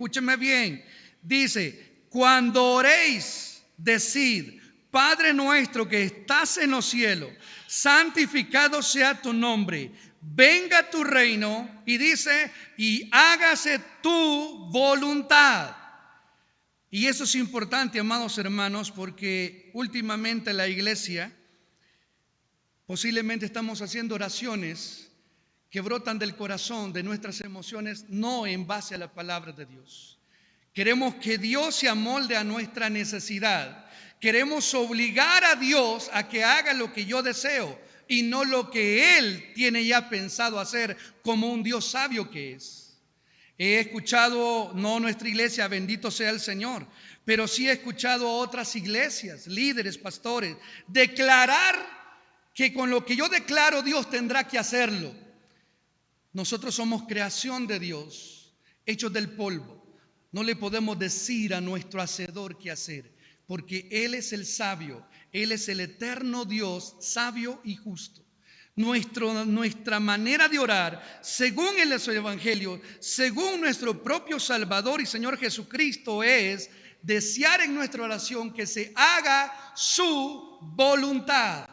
Escúcheme bien. Dice, cuando oréis, decid, Padre nuestro que estás en los cielos, santificado sea tu nombre, venga tu reino, y dice, y hágase tu voluntad. Y eso es importante, amados hermanos, porque últimamente la iglesia posiblemente estamos haciendo oraciones que brotan del corazón, de nuestras emociones, no en base a la palabra de Dios. Queremos que Dios se amolde a nuestra necesidad. Queremos obligar a Dios a que haga lo que yo deseo y no lo que Él tiene ya pensado hacer, como un Dios sabio que es. He escuchado, no nuestra iglesia, bendito sea el Señor, pero sí he escuchado a otras iglesias, líderes, pastores, declarar que con lo que yo declaro Dios tendrá que hacerlo. Nosotros somos creación de Dios, hechos del polvo. No le podemos decir a nuestro hacedor qué hacer, porque Él es el sabio, Él es el eterno Dios, sabio y justo. Nuestra manera de orar, según el Evangelio, según nuestro propio Salvador y Señor Jesucristo, es desear en nuestra oración que se haga su voluntad,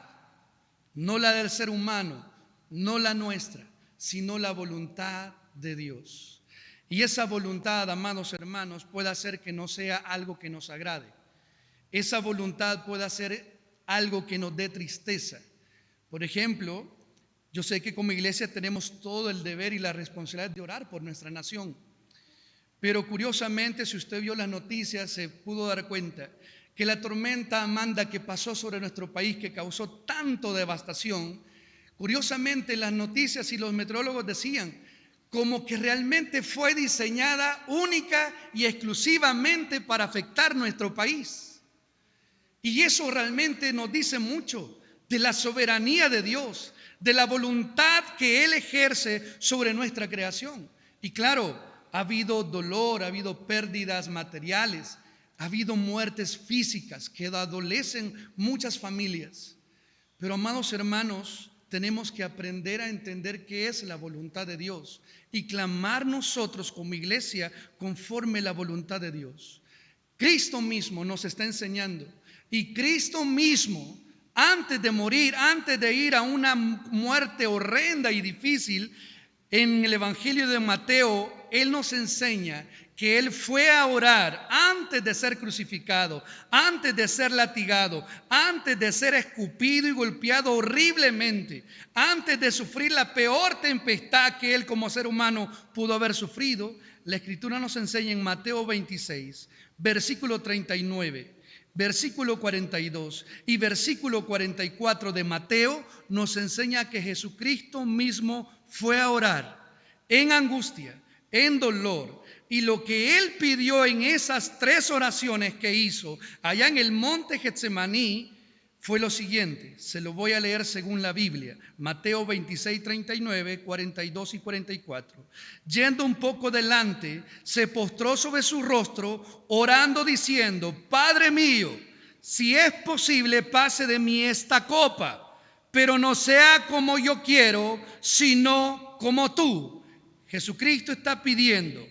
no la del ser humano, no la nuestra, sino la voluntad de Dios. Y esa voluntad, amados hermanos, puede hacer que no sea algo que nos agrade. Esa voluntad puede hacer algo que nos dé tristeza. Por ejemplo, yo sé que como iglesia tenemos todo el deber y la responsabilidad de orar por nuestra nación. Pero curiosamente, si usted vio las noticias, se pudo dar cuenta que la tormenta Amanda que pasó sobre nuestro país, que causó tanto devastación, curiosamente las noticias y los meteorólogos decían como que realmente fue diseñada única y exclusivamente para afectar nuestro país. Y eso realmente nos dice mucho de la soberanía de Dios, de la voluntad que Él ejerce sobre nuestra creación. Y claro, ha habido dolor, ha habido pérdidas materiales, ha habido muertes físicas que adolecen muchas familias. Pero amados hermanos, tenemos que aprender a entender qué es la voluntad de Dios y clamar nosotros como iglesia conforme la voluntad de Dios. Cristo mismo nos está enseñando, y Cristo mismo, antes de morir, antes de ir a una muerte horrenda y difícil, en el Evangelio de Mateo, Él nos enseña que Él fue a orar antes de ser crucificado, antes de ser latigado, antes de ser escupido y golpeado horriblemente, antes de sufrir la peor tempestad que Él como ser humano pudo haber sufrido. La Escritura nos enseña en Mateo 26, versículo 39, versículo 42 y versículo 44 de Mateo, nos enseña que Jesucristo mismo fue a orar en angustia, en dolor. Y lo que Él pidió en esas 3 oraciones que hizo allá en el monte Getsemaní fue lo siguiente. Se lo voy a leer según la Biblia. Mateo 26, 39, 42 y 44. Yendo un poco delante, se postró sobre su rostro, orando diciendo: Padre mío, si es posible, pase de mí esta copa, pero no sea como yo quiero, sino como tú. Jesucristo está pidiendo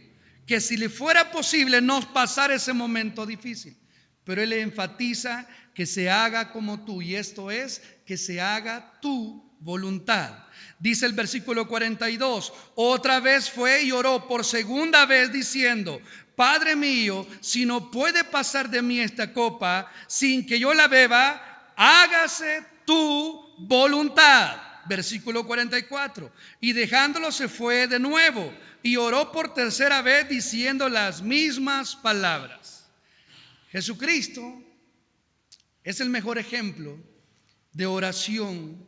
que si le fuera posible nos pasara ese momento difícil, pero Él enfatiza que se haga como tú, y esto es que se haga tu voluntad. Dice el versículo 42, otra vez fue y oró por segunda vez diciendo: Padre mío, si no puede pasar de mí esta copa sin que yo la beba, hágase tu voluntad. Versículo 44. Y dejándolo se fue de nuevo y oró por tercera vez diciendo las mismas palabras. Jesucristo es el mejor ejemplo de oración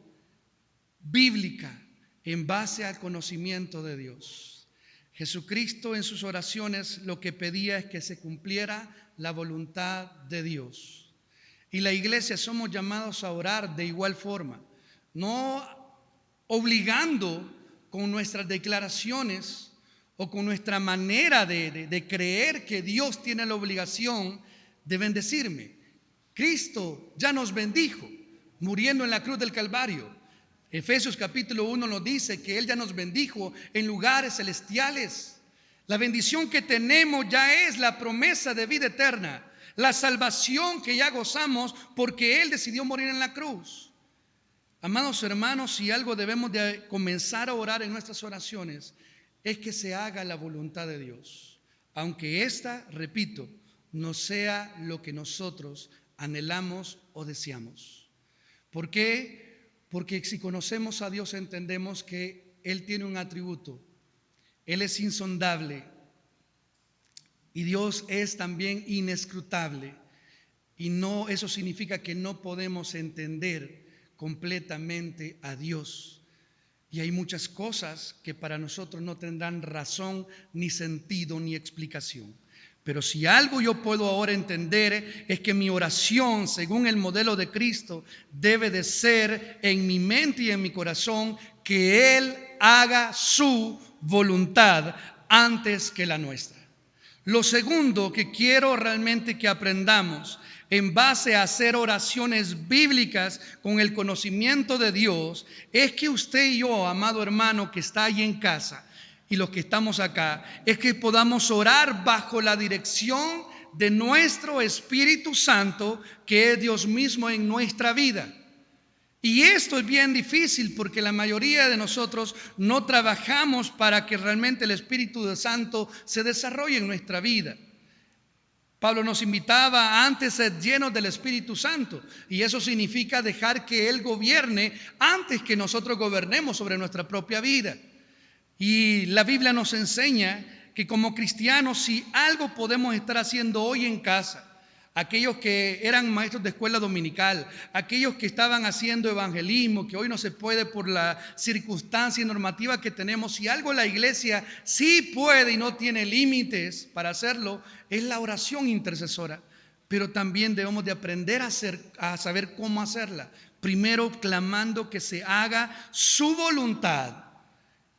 bíblica en base al conocimiento de Dios. Jesucristo en sus oraciones lo que pedía es que se cumpliera la voluntad de Dios. Y la iglesia somos llamados a orar de igual forma, no obligando con nuestras declaraciones o con nuestra manera de creer que Dios tiene la obligación de bendecirme. Cristo ya nos bendijo muriendo en la cruz del Calvario. Efesios capítulo 1 nos dice que Él ya nos bendijo en lugares celestiales. La bendición que tenemos ya es la promesa de vida eterna, la salvación que ya gozamos porque Él decidió morir en la cruz. Amados hermanos, si algo debemos de comenzar a orar en nuestras oraciones, es que se haga la voluntad de Dios. Aunque esta, repito, no sea lo que nosotros anhelamos o deseamos. ¿Por qué? Porque si conocemos a Dios entendemos que Él tiene un atributo. Él es insondable y Dios es también inescrutable. Y no, eso significa que no podemos entender completamente a Dios. Y hay muchas cosas que para nosotros no tendrán razón, ni sentido, ni explicación. Pero si algo yo puedo ahora entender es que mi oración, según el modelo de Cristo, debe de ser en mi mente y en mi corazón que Él haga su voluntad antes que la nuestra. Lo segundo que quiero realmente que aprendamos en base a hacer oraciones bíblicas con el conocimiento de Dios es que usted y yo, amado hermano que está ahí en casa y los que estamos acá, es que podamos orar bajo la dirección de nuestro Espíritu Santo, que es Dios mismo en nuestra vida. Y esto es bien difícil porque la mayoría de nosotros no trabajamos para que realmente el Espíritu Santo se desarrolle en nuestra vida. Pablo nos invitaba antes a ser llenos del Espíritu Santo, y eso significa dejar que Él gobierne antes que nosotros gobernemos sobre nuestra propia vida. Y la Biblia nos enseña que como cristianos, si algo podemos estar haciendo hoy en casa, aquellos que eran maestros de escuela dominical, aquellos que estaban haciendo evangelismo, que hoy no se puede por la circunstancia normativa que tenemos, si algo la iglesia sí puede y no tiene límites para hacerlo, es la oración intercesora. Pero también debemos de aprender a saber cómo hacerla. Primero, clamando que se haga su voluntad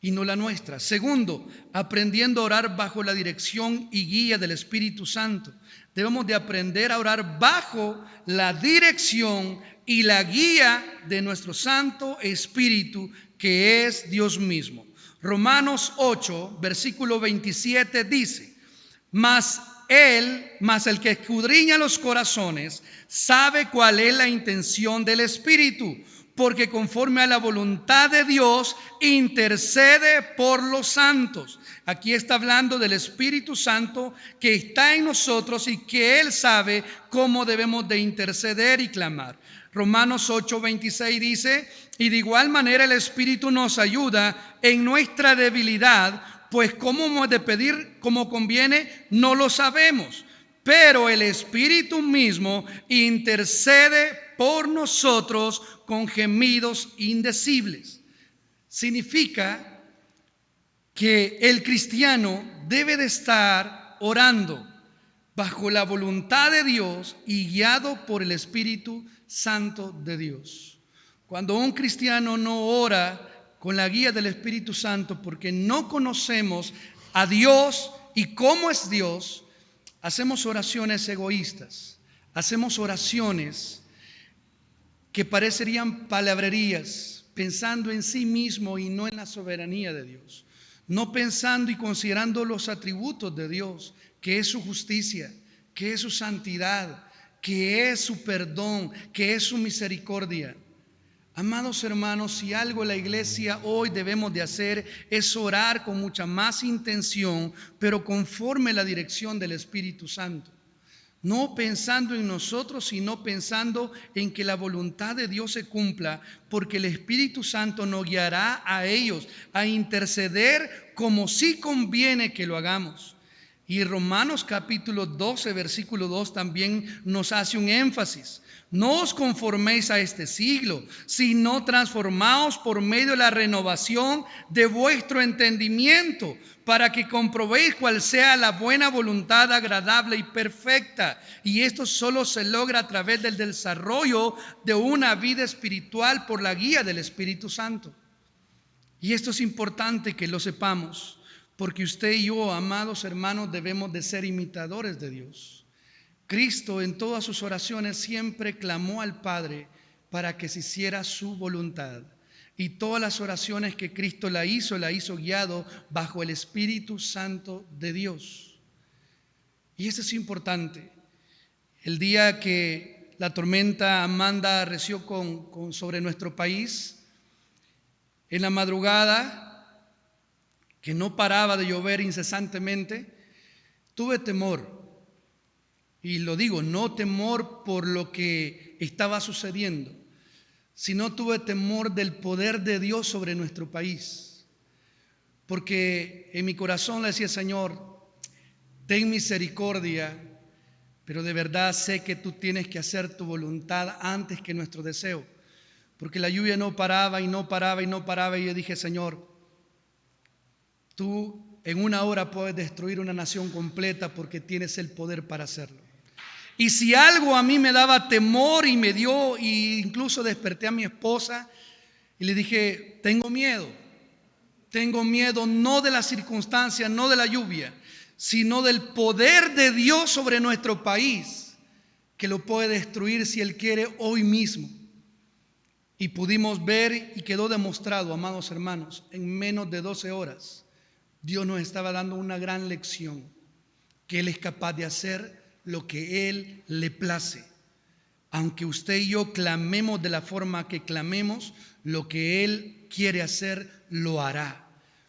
y no la nuestra. Segundo, aprendiendo a orar bajo la dirección y guía del Espíritu Santo. Debemos de aprender a orar bajo la dirección y la guía de nuestro Santo Espíritu, que es Dios mismo. Romanos 8, versículo 27 dice: Mas el que escudriña los corazones, sabe cuál es la intención del Espíritu, porque conforme a la voluntad de Dios intercede por los santos. Aquí está hablando del Espíritu Santo que está en nosotros y que Él sabe cómo debemos de interceder y clamar. Romanos 8:26 dice: y de igual manera el Espíritu nos ayuda en nuestra debilidad, pues cómo hemos de pedir como conviene no lo sabemos, pero el Espíritu mismo intercede por nosotros con gemidos indecibles. Significa que el cristiano debe de estar orando bajo la voluntad de Dios y guiado por el Espíritu Santo de Dios. Cuando un cristiano no ora con la guía del Espíritu Santo porque no conocemos a Dios y cómo es Dios, hacemos oraciones egoístas, hacemos oraciones que parecerían palabrerías, pensando en sí mismo y no en la soberanía de Dios, no pensando y considerando los atributos de Dios, que es su justicia, que es su santidad, que es su perdón, que es su misericordia. Amados hermanos, si algo la iglesia hoy debemos de hacer es orar con mucha más intención, pero conforme la dirección del Espíritu Santo. No pensando en nosotros, sino pensando en que la voluntad de Dios se cumpla, porque el Espíritu Santo nos guiará a ellos a interceder como sí conviene que lo hagamos. Y Romanos capítulo 12, versículo 2 también nos hace un énfasis. No os conforméis a este siglo, sino transformaos por medio de la renovación de vuestro entendimiento, para que comprobéis cuál sea la buena voluntad agradable y perfecta. Y esto solo se logra a través del desarrollo de una vida espiritual por la guía del Espíritu Santo. Y esto es importante que lo sepamos, porque usted y yo, amados hermanos, debemos de ser imitadores de Dios. Cristo en todas sus oraciones siempre clamó al Padre para que se hiciera su voluntad. Y todas las oraciones que Cristo la hizo guiado bajo el Espíritu Santo de Dios. Y eso es importante. El día que la tormenta Amanda arreció sobre nuestro país, en la madrugada, que no paraba de llover incesantemente, tuve temor. Y lo digo, no temor por lo que estaba sucediendo, sino tuve temor del poder de Dios sobre nuestro país. Porque en mi corazón le decía, Señor, ten misericordia, pero de verdad sé que tú tienes que hacer tu voluntad antes que nuestro deseo. Porque la lluvia no paraba y no paraba y no paraba, y yo dije, Señor, tú en una hora puedes destruir una nación completa porque tienes el poder para hacerlo. Y si algo a mí me daba temor y me dio, e incluso desperté a mi esposa y le dije, tengo miedo no de las circunstancias, no de la lluvia, sino del poder de Dios sobre nuestro país, que lo puede destruir si Él quiere hoy mismo. Y pudimos ver y quedó demostrado, amados hermanos, en menos de 12 horas, Dios nos estaba dando una gran lección, que Él es capaz de hacer lo que Él le place. Aunque usted y yo clamemos de la forma que clamemos, lo que Él quiere hacer, lo hará.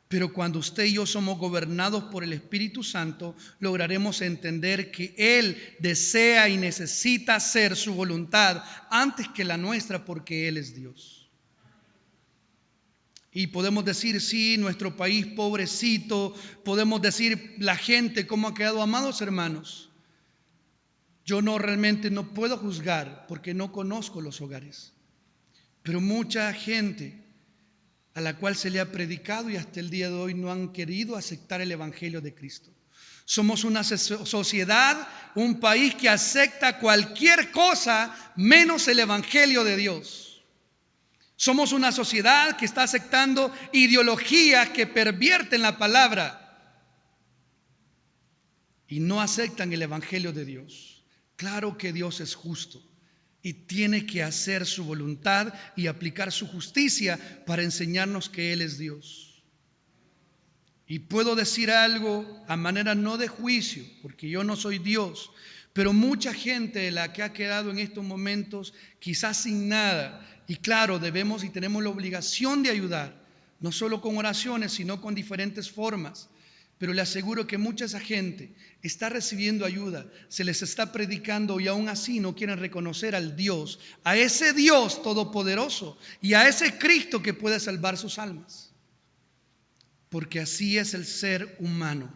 Pero cuando usted y yo somos gobernados por el Espíritu Santo, lograremos entender que Él desea y necesita hacer su voluntad antes que la nuestra, porque Él es Dios. Y podemos decir, sí, nuestro país pobrecito, podemos decir la gente cómo ha quedado. Amados hermanos, yo realmente no puedo juzgar porque no conozco los hogares, pero mucha gente a la cual se le ha predicado y hasta el día de hoy no han querido aceptar el Evangelio de Cristo. Somos una sociedad, un país que acepta cualquier cosa menos el Evangelio de Dios. Somos una sociedad que está aceptando ideologías que pervierten la palabra y no aceptan el Evangelio de Dios. Claro que Dios es justo y tiene que hacer su voluntad y aplicar su justicia para enseñarnos que Él es Dios. Y puedo decir algo a manera no de juicio, porque yo no soy Dios, pero mucha gente de la que ha quedado en estos momentos quizás sin nada, y claro, debemos y tenemos la obligación de ayudar, no solo con oraciones, sino con diferentes formas. Pero le aseguro que mucha esa gente está recibiendo ayuda, se les está predicando y aún así no quieren reconocer al Dios, a ese Dios todopoderoso y a ese Cristo que puede salvar sus almas. Porque así es el ser humano.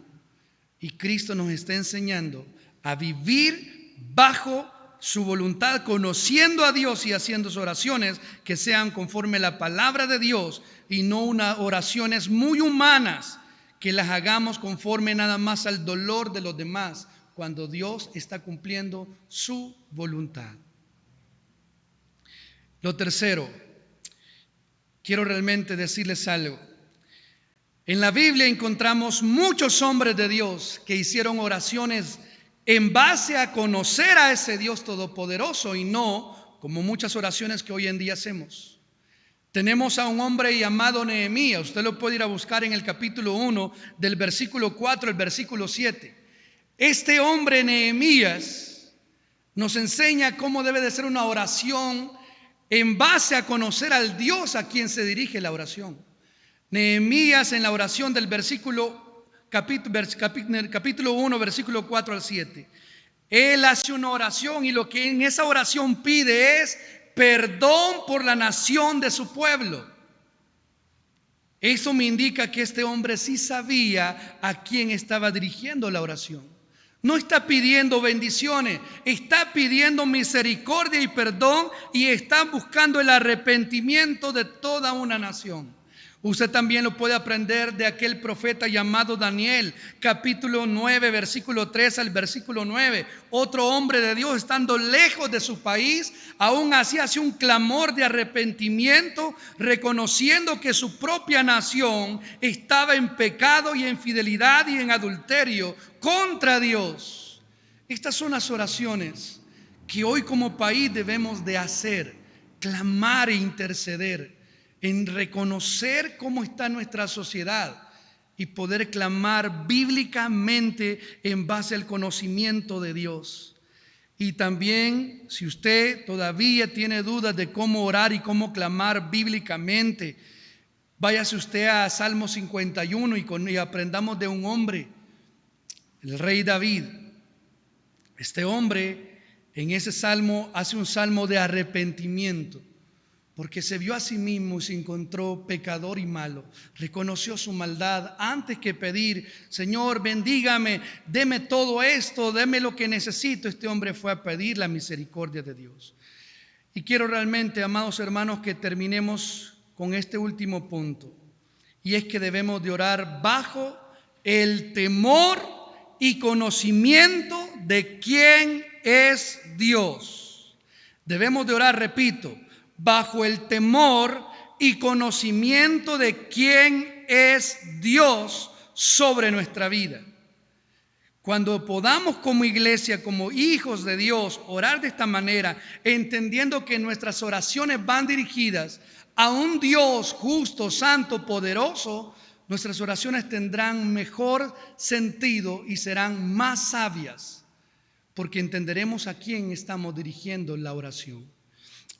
Y Cristo nos está enseñando a vivir bajo su voluntad, conociendo a Dios y haciendo sus oraciones que sean conforme a la palabra de Dios y no unas oraciones muy humanas, que las hagamos conforme nada más al dolor de los demás, cuando Dios está cumpliendo su voluntad. Lo tercero, quiero realmente decirles algo. En la Biblia encontramos muchos hombres de Dios que hicieron oraciones en base a conocer a ese Dios todopoderoso y no como muchas oraciones que hoy en día hacemos. Tenemos a un hombre llamado Nehemías, usted lo puede ir a buscar en el capítulo 1 del versículo 4 al versículo 7. Este hombre Nehemías nos enseña cómo debe de ser una oración en base a conocer al Dios a quien se dirige la oración. Nehemías en la oración del capítulo 1, versículo 4 al 7. Él hace una oración y lo que en esa oración pide es perdón por la nación de su pueblo. Eso me indica que este hombre sí sabía a quién estaba dirigiendo la oración. No está pidiendo bendiciones, está pidiendo misericordia y perdón y está buscando el arrepentimiento de toda una nación. Usted también lo puede aprender de aquel profeta llamado Daniel, capítulo 9, versículo 3 al versículo 9. Otro hombre de Dios, estando lejos de su país, aún así hace un clamor de arrepentimiento, reconociendo que su propia nación estaba en pecado y en infidelidad y en adulterio contra Dios. Estas son las oraciones que hoy como país debemos de hacer, clamar e interceder. en reconocer cómo está nuestra sociedad y poder clamar bíblicamente en base al conocimiento de Dios. Y también, si usted todavía tiene dudas de cómo orar y cómo clamar bíblicamente, váyase usted a Salmo 51 y aprendamos de un hombre, el rey David. Este hombre en ese salmo hace un salmo de arrepentimiento, porque se vio a sí mismo y se encontró pecador y malo. Reconoció su maldad antes que pedir: Señor, bendígame, deme todo esto, deme lo que necesito. Este hombre fue a pedir la misericordia de Dios. Y quiero realmente, amados hermanos, que terminemos con este último punto. Y es que debemos de orar bajo el temor y conocimiento de quién es Dios. Debemos de orar, repito, bajo el temor y conocimiento de quién es Dios sobre nuestra vida. Cuando podamos como iglesia, como hijos de Dios, orar de esta manera, entendiendo que nuestras oraciones van dirigidas a un Dios justo, santo, poderoso, nuestras oraciones tendrán mejor sentido y serán más sabias, porque entenderemos a quién estamos dirigiendo la oración.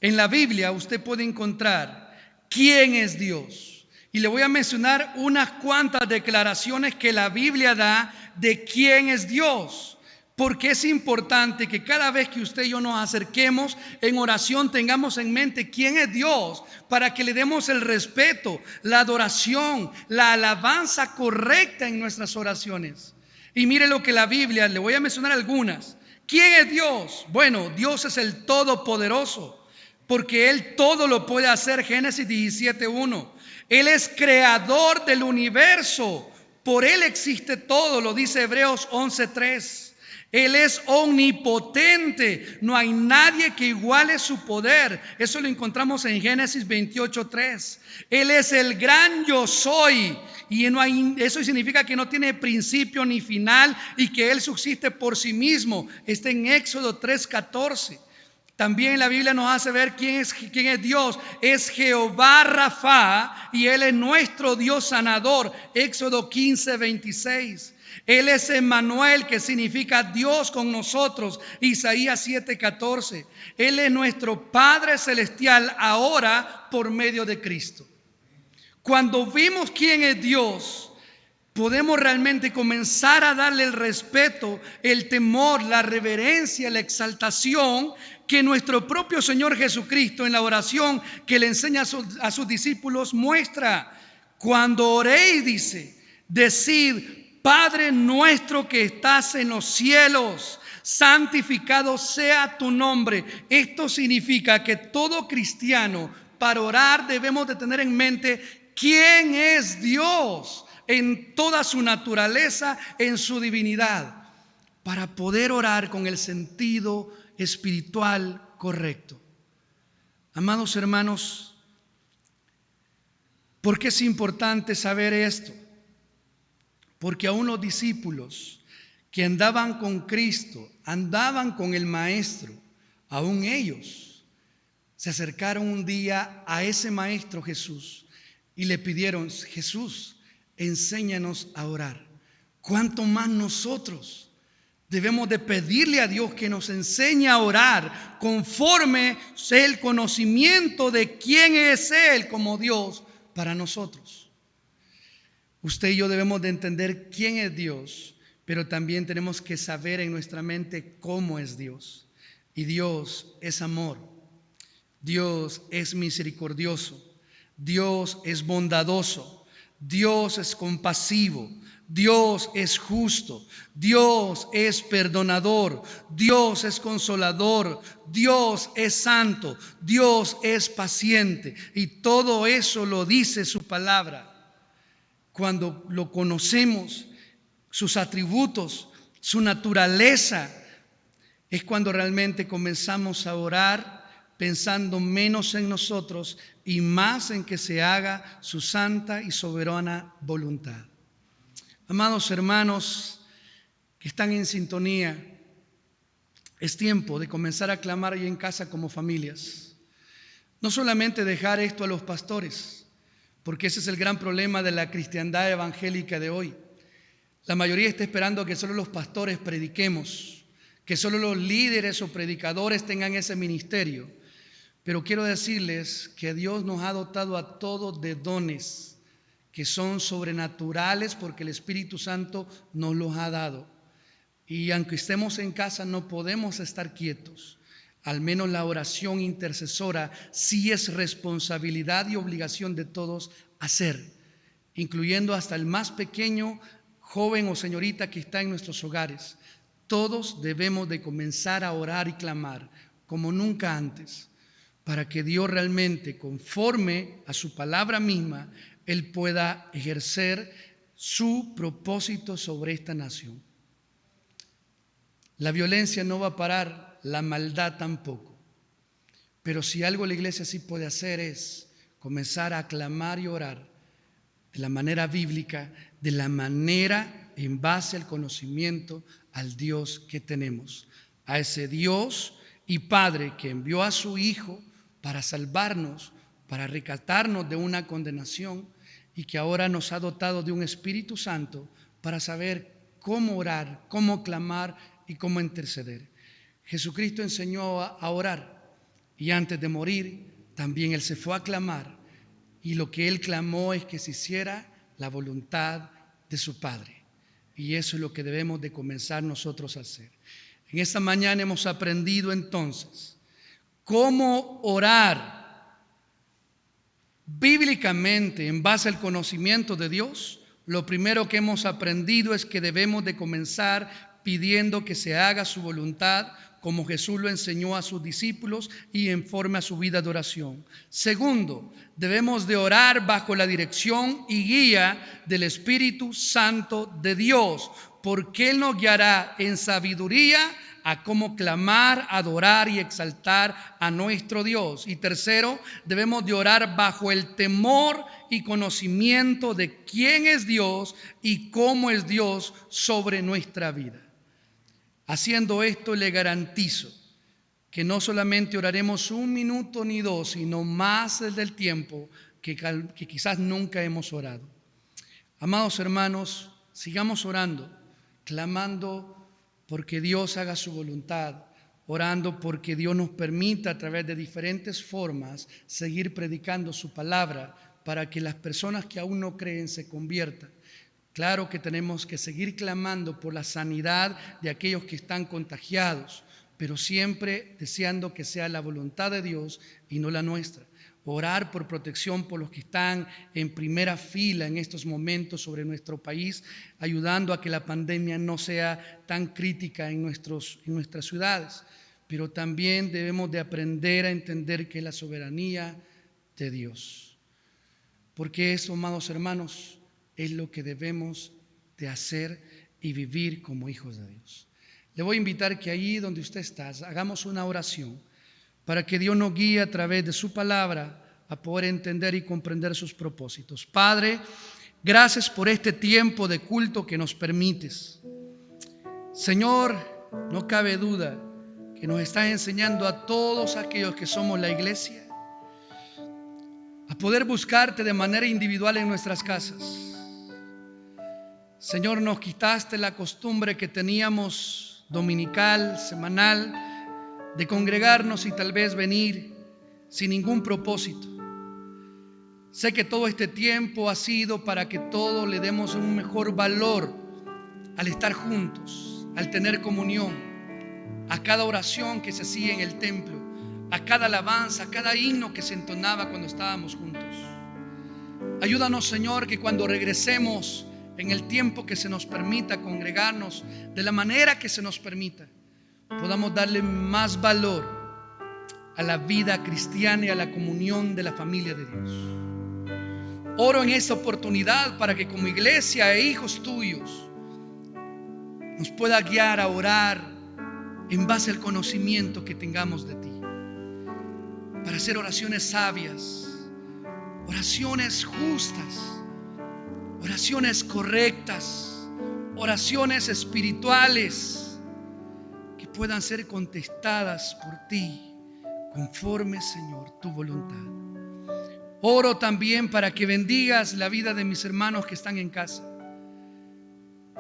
En la Biblia usted puede encontrar quién es Dios. Y le voy a mencionar unas cuantas declaraciones que la Biblia da de quién es Dios. Porque es importante que cada vez que usted y yo nos acerquemos en oración tengamos en mente quién es Dios, para que le demos el respeto, la adoración, la alabanza correcta en nuestras oraciones. Y mire lo que la Biblia, le voy a mencionar algunas. ¿Quién es Dios? Bueno, Dios es el Todopoderoso, porque Él todo lo puede hacer. Génesis 17:1. Él es creador del universo, por Él existe todo, lo dice Hebreos 11:3. Él es omnipotente, no hay nadie que iguale su poder. Eso lo encontramos en Génesis 28:3. Él es el gran yo soy, y eso significa que no tiene principio ni final y que Él subsiste por sí mismo. Está en Éxodo 3:14. También la Biblia nos hace ver quién es Dios. Es Jehová Rafa y Él es nuestro Dios sanador. Éxodo 15:26. Él es Emmanuel, que significa Dios con nosotros. Isaías 7:14. Él es nuestro Padre Celestial ahora por medio de Cristo. Cuando vimos quién es Dios, podemos realmente comenzar a darle el respeto, el temor, la reverencia, la exaltación que nuestro propio Señor Jesucristo en la oración que le enseña a sus discípulos muestra. Cuando oréis, dice, decid: Padre nuestro que estás en los cielos, santificado sea tu nombre. Esto significa que todo cristiano, para orar, debemos de tener en mente quién es Dios en toda su naturaleza, en su divinidad, para poder orar con el sentido espiritual correcto. Amados hermanos, ¿por qué es importante saber esto? Porque aún los discípulos que andaban con Cristo, andaban con el Maestro, aún ellos se acercaron un día a ese Maestro Jesús y le pidieron: Jesús, enséñanos a orar. ¿Cuánto más nosotros debemos de pedirle a Dios que nos enseñe a orar conforme el conocimiento de quién es Él como Dios para nosotros? Usted y yo debemos de entender quién es Dios, pero también tenemos que saber en nuestra mente cómo es Dios. Y Dios es amor, Dios es misericordioso, Dios es bondadoso, Dios es compasivo, Dios es justo, Dios es perdonador, Dios es consolador, Dios es santo, Dios es paciente. Y todo eso lo dice su palabra. Cuando lo conocemos, sus atributos, su naturaleza, es cuando realmente comenzamos a orar pensando menos en nosotros y más en que se haga su santa y soberana voluntad. Amados hermanos que están en sintonía, es tiempo de comenzar a clamar ahí en casa como familias. No solamente dejar esto a los pastores, porque ese es el gran problema de la cristiandad evangélica de hoy. La mayoría está esperando que solo los pastores prediquemos, que solo los líderes o predicadores tengan ese ministerio. Pero quiero decirles que Dios nos ha dotado a todos de dones que son sobrenaturales porque el Espíritu Santo nos los ha dado. Y aunque estemos en casa no podemos estar quietos. Al menos la oración intercesora sí es responsabilidad y obligación de todos hacer, incluyendo hasta el más pequeño joven o señorita que está en nuestros hogares. Todos debemos de comenzar a orar y clamar como nunca antes, para que Dios realmente, conforme a su palabra misma, Él pueda ejercer su propósito sobre esta nación. La violencia no va a parar, la maldad tampoco. Pero si algo la iglesia sí puede hacer es comenzar a clamar y orar de la manera bíblica, de la manera en base al conocimiento al Dios que tenemos, a ese Dios y Padre que envió a su Hijo para salvarnos, para rescatarnos de una condenación y que ahora nos ha dotado de un Espíritu Santo para saber cómo orar, cómo clamar y cómo interceder. Jesucristo enseñó a orar y antes de morir también Él se fue a clamar y lo que Él clamó es que se hiciera la voluntad de su Padre. Y eso es lo que debemos de comenzar nosotros a hacer. En esta mañana hemos aprendido entonces cómo orar bíblicamente en base al conocimiento de Dios. Lo primero que hemos aprendido es que debemos de comenzar pidiendo que se haga su voluntad, como Jesús lo enseñó a sus discípulos y en forma a su vida de oración. Segundo, debemos de orar bajo la dirección y guía del Espíritu Santo de Dios, porque Él nos guiará en sabiduría a cómo clamar, adorar y exaltar a nuestro Dios. Y tercero, debemos de orar bajo el temor y conocimiento de quién es Dios y cómo es Dios sobre nuestra vida. Haciendo esto, le garantizo que no solamente oraremos 1 minuto ni 2, sino más del tiempo que quizás nunca hemos orado. Amados hermanos, sigamos orando, clamando porque Dios haga su voluntad, orando porque Dios nos permita a través de diferentes formas seguir predicando su palabra para que las personas que aún no creen se conviertan. Claro que tenemos que seguir clamando por la sanidad de aquellos que están contagiados, pero siempre deseando que sea la voluntad de Dios y no la nuestra. Orar por protección por los que están en primera fila en estos momentos sobre nuestro país, ayudando a que la pandemia no sea tan crítica en nuestras ciudades. Pero también debemos de aprender a entender que es la soberanía de Dios. Porque eso, amados hermanos, es lo que debemos de hacer y vivir como hijos de Dios. Le voy a invitar que allí donde usted está, hagamos una oración para que Dios nos guíe a través de su palabra a poder entender y comprender sus propósitos. Padre, gracias por este tiempo de culto que nos permites. Señor, no cabe duda que nos estás enseñando a todos aquellos que somos la iglesia a poder buscarte de manera individual en nuestras casas. Señor, nos quitaste la costumbre que teníamos dominical, semanal, de congregarnos y tal vez venir sin ningún propósito. Sé que todo este tiempo ha sido para que todos le demos un mejor valor al estar juntos, al tener comunión, a cada oración que se hacía en el templo, a cada alabanza, a cada himno que se entonaba cuando estábamos juntos. Ayúdanos, Señor, que cuando regresemos en el tiempo que se nos permita congregarnos, de la manera que se nos permita, podamos darle más valor a la vida cristiana y a la comunión de la familia de Dios. Oro en esta oportunidad para que como iglesia e hijos tuyos nos pueda guiar a orar en base al conocimiento que tengamos de ti, para hacer oraciones sabias, oraciones justas, oraciones correctas, oraciones espirituales que puedan ser contestadas por ti conforme, Señor, tu voluntad. Oro también para que bendigas la vida de mis hermanos que están en casa,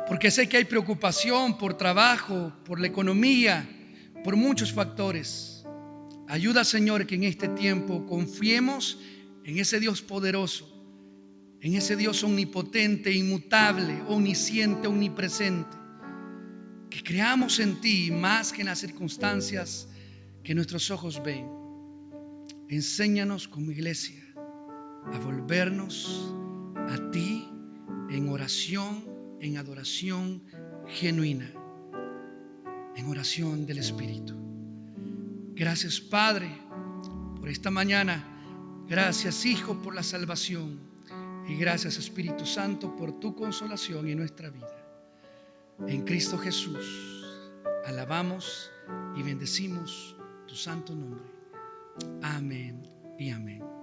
porque sé que hay preocupación por trabajo, por la economía, por muchos factores. Ayuda, Señor, que en este tiempo confiemos en ese Dios poderoso, en ese Dios omnipotente, inmutable, omnisciente, omnipresente. Que creamos en ti más que en las circunstancias que nuestros ojos ven. Enséñanos como iglesia a volvernos a ti en oración, en adoración genuina, en oración del Espíritu. Gracias, Padre, por esta mañana. Gracias, Hijo, por la salvación. Y gracias, Espíritu Santo, por tu consolación en nuestra vida. En Cristo Jesús, alabamos y bendecimos tu santo nombre. Amén y amén.